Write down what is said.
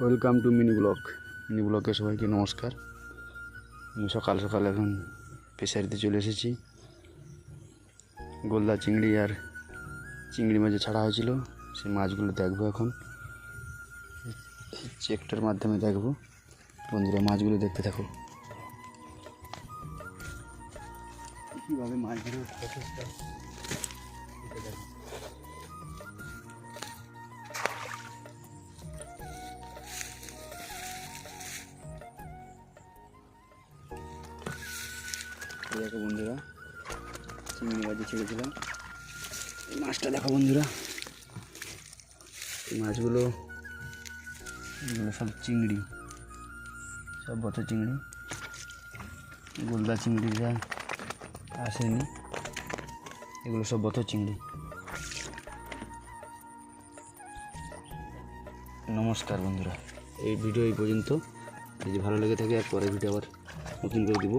Welcome to mini ব্লগে সবাইকে নমস্কার। আমি সকাল সকাল এখন ফিশারিতে চলে এসেছি। গোলদা চিংড়ি আর চিংড়ি মাছ ছাড়া হয়েছিল, সেই মাছগুলো দেখবো এখন। চেকটার মাধ্যমে দেখবো। বন্ধুরা, মাছগুলো দেখতে থাকো কীভাবে মাছ ধরে প্রসেসটা। দেখো বন্ধুরা, চিংড়ি মাছ ছেড়েছিলাম। এই মাছটা দেখো বন্ধুরা, এই মাছগুলো এগুলো সব চিংড়ি, সব বড় চিংড়ি। গোলদা চিংড়িটা আসেনি, এগুলো সব বড় চিংড়ি। নমস্কার বন্ধুরা, এই ভিডিও এই পর্যন্ত। যদি ভালো লেগে থাকে আর পরের ভিডিও আবার নতুন করে দিব।